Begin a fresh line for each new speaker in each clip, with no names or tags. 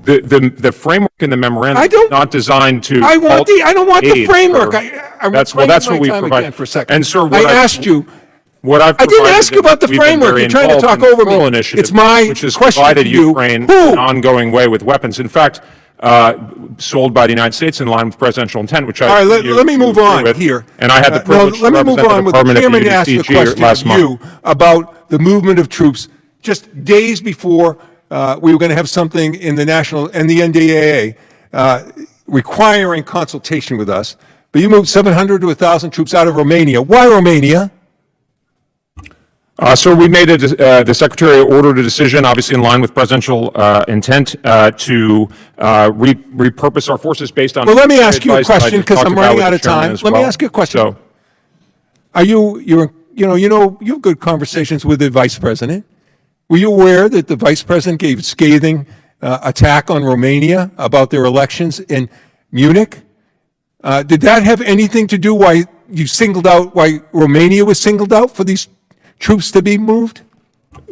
The framework in the memorandum is not designed to.
I don't want the framework.
That's what we provide.
For a second.
And sir,
I asked you.
I
didn't ask you about the framework. You're trying to talk over me. It's my
which has
question
provided
to you.
Ukraine in an ongoing way with weapons. In fact, sold by the United States in line with presidential intent, which
all right, let me move on here.
And I had the privilege to represent the Department at the UDCG last month.
About the movement of troops just days before we were going to have something in the national and the NDAA requiring consultation with us. But you moved 700 to 1,000 troops out of Romania. Why Romania?
So we made the Secretary ordered a decision, obviously in line with presidential intent, to repurpose our forces based on.
Well, let me ask you a question because I'm running out of time. Let me ask you a question.
So,
are you have good conversations with the Vice President. Were you aware that the Vice President gave scathing attack on Romania about their elections in Munich? Did that have anything to do why Romania was singled out for these troops to be moved?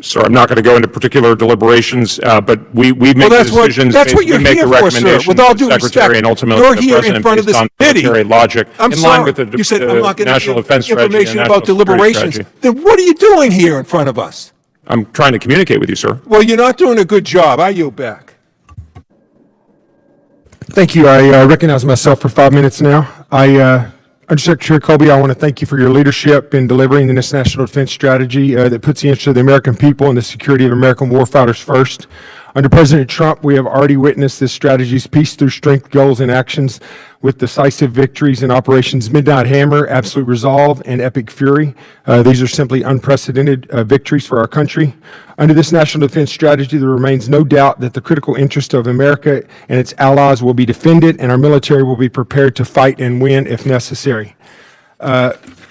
Sir, I'm not going to go into particular deliberations, but we make the decisions.
That's what you're here for, sir. With all due respect,
and ultimately
you're
the
here
President
in front of
based
this
on
committee.
military logic,
I'm
in
sorry.
line with the
You said I'm not going to
national
give
defense strategy
information
and
about
national security
deliberations.
strategy.
Then what are you doing here in front of us?
I'm trying to communicate with you, sir.
Well, you're not doing a good job. I yield back.
Thank you. I recognize myself for 5 minutes now. Undersecretary Colby, I want to thank you for your leadership in delivering this national defense strategy that puts the interests of the American people and the security of American warfighters first. Under President Trump, we have already witnessed this strategy's peace through strength goals and actions with decisive victories in Operations Midnight Hammer, Absolute Resolve, and Epic Fury. These are simply unprecedented victories for our country. Under this national defense strategy, there remains no doubt that the critical interest of America and its allies will be defended, and our military will be prepared to fight and win if necessary.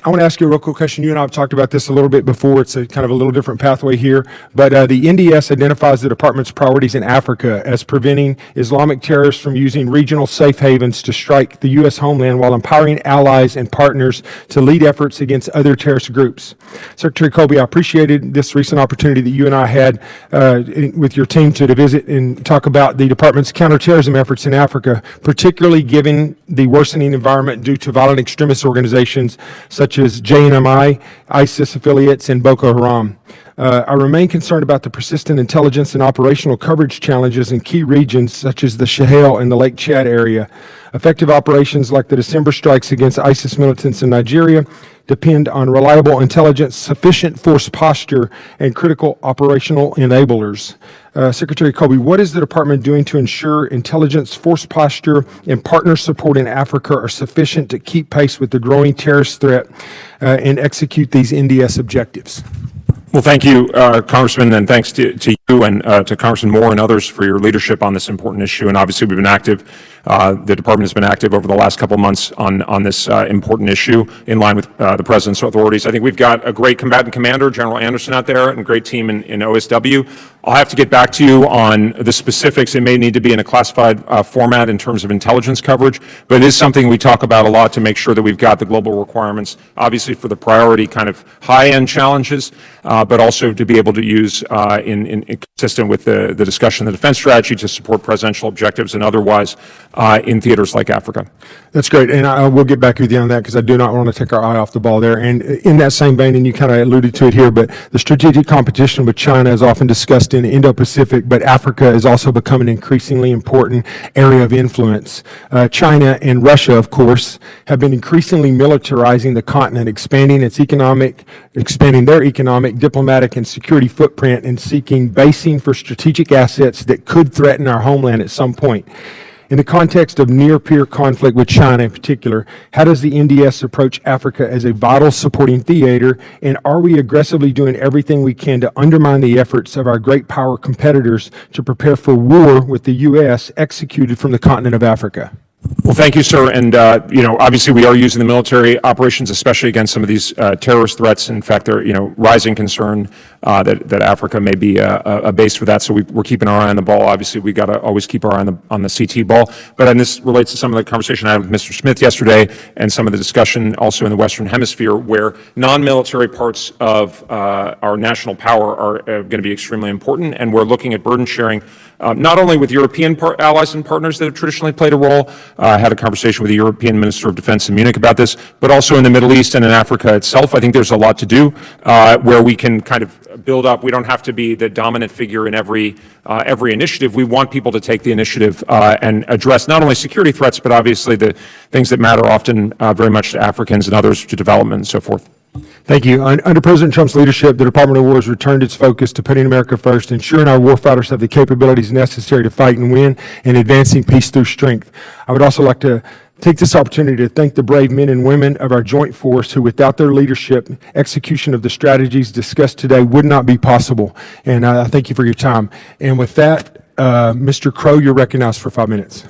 I want to ask you a real quick question. You and I have talked about this a little bit before. It's a kind of a little different pathway here. But the NDS identifies the department's priorities in Africa as preventing Islamic terrorists from using regional safe havens to strike the U.S. homeland while empowering allies and partners to lead efforts against other terrorist groups. Secretary Colby, I appreciated this recent opportunity that you and I had with your team to visit and talk about the department's counterterrorism efforts in Africa, particularly given the worsening environment due to violent extremist organizations such as JNMI, ISIS affiliates, and Boko Haram. I remain concerned about the persistent intelligence and operational coverage challenges in key regions such as the Sahel and the Lake Chad area. Effective operations like the December strikes against ISIS militants in Nigeria depend on reliable intelligence, sufficient force posture, and critical operational enablers. Secretary Colby, what is the department doing to ensure intelligence, force posture, and partner support in Africa are sufficient to keep pace with the growing terrorist threat and execute these NDS objectives?
Well, thank you, Congressman, and thanks to you and to Congressman Moore and others for your leadership on this important issue. And obviously, we've been active. The department has been active over the last couple of months on this important issue in line with the President's authorities. I think we've got a great combatant commander, General Anderson, out there, and a great team in OSW. I'll have to get back to you on the specifics. It may need to be in a classified format in terms of intelligence coverage, but it is something we talk about a lot to make sure that we've got the global requirements, obviously for the priority kind of high-end challenges, but also to be able to use consistent with the discussion of the defense strategy to support presidential objectives and otherwise in theaters like Africa.
That's great, and I will get back with you on that because I do not want to take our eye off the ball there. And in that same vein, and you kind of alluded to it here, but the strategic competition with China is often discussed in the Indo-Pacific, but Africa is also becoming an increasingly important area of influence. China and Russia, of course, have been increasingly militarizing the continent, expanding their economic, diplomatic, and security footprint, and seeking basing for strategic assets that could threaten our homeland at some point. In the context of near-peer conflict with China in particular, how does the NDS approach Africa as a vital supporting theater, and are we aggressively doing everything we can to undermine the efforts of our great power competitors to prepare for war with the U.S. executed from the continent of Africa?
Well, thank you, sir. And, obviously we are using the military operations, especially against some of these terrorist threats. In fact, they're, rising concern that Africa may be a base for that. So we're keeping our eye on the ball. Obviously, we got to always keep our eye on the CT ball. And this relates to some of the conversation I had with Mr. Smith yesterday and some of the discussion also in the Western Hemisphere, where non-military parts of our national power are going to be extremely important. And we're looking at burden sharing, not only with European allies and partners that have traditionally played a role. I had a conversation with the European Minister of Defense in Munich about this, but also in the Middle East and in Africa itself. I think there's a lot to do where we can kind of build up. We don't have to be the dominant figure in every initiative. We want people to take the initiative and address not only security threats, but obviously the things that matter often very much to Africans and others, to development and so forth.
Thank you. Under President Trump's leadership, the Department of War has returned its focus to putting America first, ensuring our warfighters have the capabilities necessary to fight and win, and advancing peace through strength. I would also like to take this opportunity to thank the brave men and women of our joint force who, without their leadership, execution of the strategies discussed today would not be possible. And I thank you for your time. And with that, Mr. Crow, you're recognized for 5 minutes.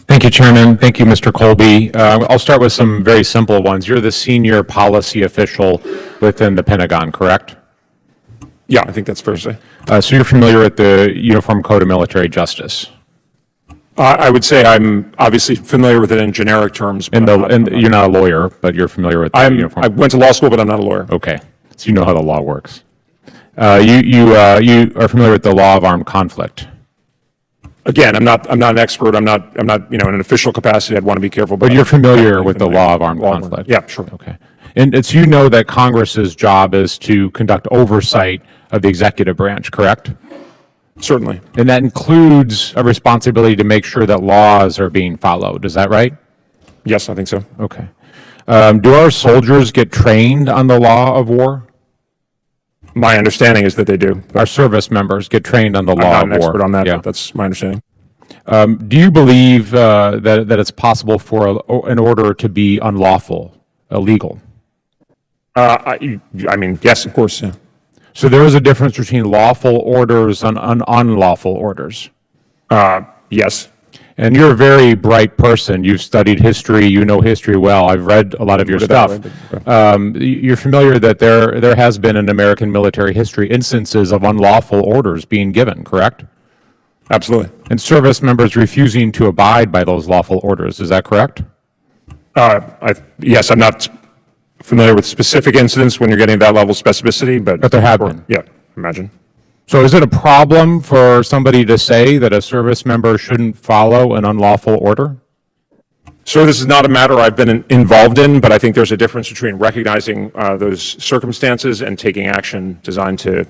Thank you, Chairman. Thank you, Mr. Colby. I'll start with some very simple ones. You're the senior policy official within the Pentagon, correct?
Yeah, I think that's fair to say.
So you're familiar with the Uniform Code of Military Justice?
I would say I'm obviously familiar with it in generic terms. But
You're not a lawyer, but you're familiar with the uniform.
I went to law school, but I'm not a lawyer.
Okay, so you know how the law works. You are familiar with the law of armed conflict?
Again, I'm not an expert. I'm not in an official capacity. I'd want to be careful.
But you're familiar with the law of armed conflict?
Yeah, sure.
Okay. And it's, you know that Congress's job is to conduct oversight of the executive branch, correct?
Certainly.
And that includes a responsibility to make sure that laws are being followed. Is that right?
Yes, I think so.
Okay. Do our soldiers get trained on the law of war?
My understanding is that they do.
Our service members get trained on the law of war?
I'm not an expert on that,
Yeah.
but that's my understanding.
Do you believe that it's possible for an order to be unlawful, illegal?
I mean, yes, of course. Yeah.
So there is a difference between lawful orders and unlawful orders?
Yes.
And you're a very bright person. You've studied history. You know history well. I've read a lot of your stuff. You're familiar that there has been in American military history instances of unlawful orders being given, correct?
Absolutely.
And service members refusing to abide by those lawful orders. Is that correct?
Yes, I'm not familiar with specific incidents when you're getting that level of specificity, but
there have been.
Yeah, imagine.
So is it a problem for somebody to say that a service member shouldn't follow an unlawful order?
So this is not a matter I've been involved in, but I think there's a difference between recognizing those circumstances and taking action designed to.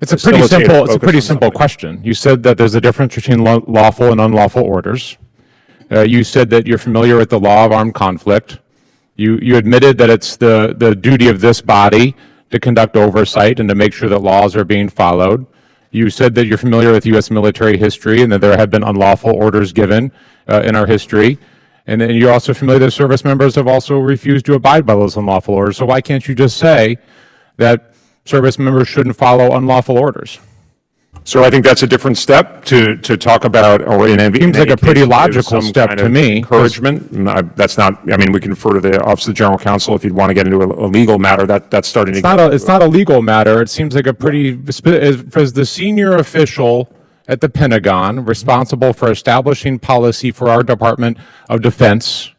It's a pretty simple question. You said that there's a difference between lawful and unlawful orders. You said that you're familiar with the law of armed conflict. You admitted that it's the duty of this body to conduct oversight and to make sure that laws are being followed. You said that you're familiar with U.S. military history and that there have been unlawful orders given in our history. And then you're also familiar that service members have also refused to abide by those unlawful orders. So why can't you just say that service members shouldn't follow unlawful orders?
So I think that's a different step to talk about, or in any
Seems like a pretty
case,
logical
some
step
kind
to
of
me.
Encouragement. And I mean, we can refer to the Office of the General Counsel if you'd want to get into a legal matter. That's starting to.
It's not a legal matter. It seems like a pretty, as the senior official at the Pentagon responsible for establishing policy for our Department of Defense,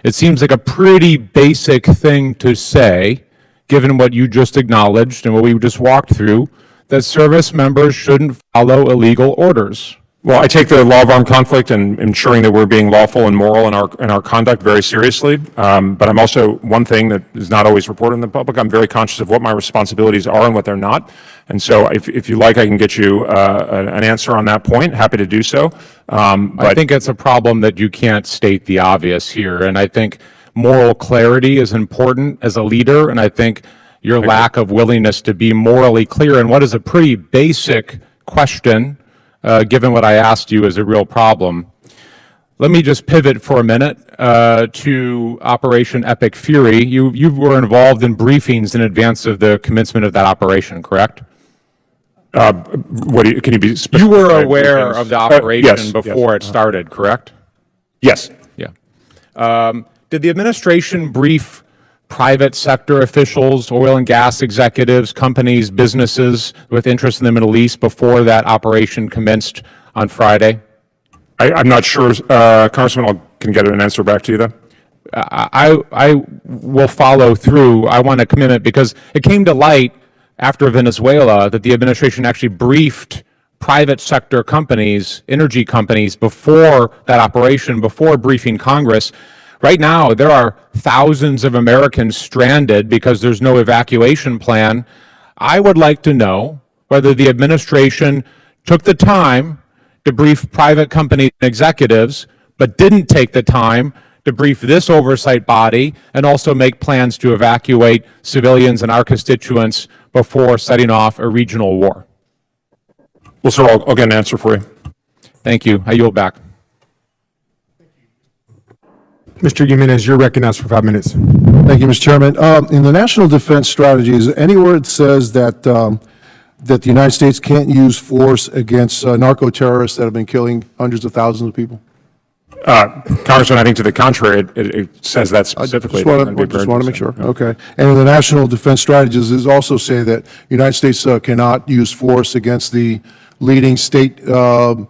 it seems like a pretty basic thing to say, given what you just acknowledged and what we just walked through, that service members shouldn't follow illegal orders.
Well, I take the law of armed conflict and ensuring that we're being lawful and moral in our conduct very seriously. But I'm also, one thing that is not always reported in the public, I'm very conscious of what my responsibilities are and what they're not. And so if you like, I can get you an answer on that point. Happy to do so.
I think it's a problem that you can't state the obvious here. And I think moral clarity is important as a leader. And I think your lack of willingness to be morally clear in what is a pretty basic question, given what I asked you, is a real problem. Let me just pivot for a minute to Operation Epic Fury. You were involved in briefings in advance of the commencement of that operation, correct?
Can you be specific?
You were aware of the operation
yes,
before it started, correct?
Yes.
Yeah. Did the administration brief private sector officials, oil and gas executives, companies, businesses with interest in the Middle East before that operation commenced on Friday?
I'm not sure, Congressman, can get an answer back to you, though.
I will follow through. I want a commitment because it came to light after Venezuela that the administration actually briefed private sector companies, energy companies, before that operation, before briefing Congress. Right now, there are thousands of Americans stranded because there's no evacuation plan. I would like to know whether the administration took the time to brief private company executives, but didn't take the time to brief this oversight body and also make plans to evacuate civilians and our constituents before setting off a regional war.
Well, sir, I'll get an answer for you.
Thank you. I yield back.
Mr. Jimenez, you're recognized for 5 minutes.
Thank you, Mr. Chairman. In the National Defense Strategy, is there anywhere it says that that the United States can't use force against narco-terrorists that have been killing hundreds of thousands of people?
Congressman, I think to the contrary, it says that specifically.
Just want to make sure. Okay. And in the National Defense Strategies, it also say that the United States cannot use force against the leading state leader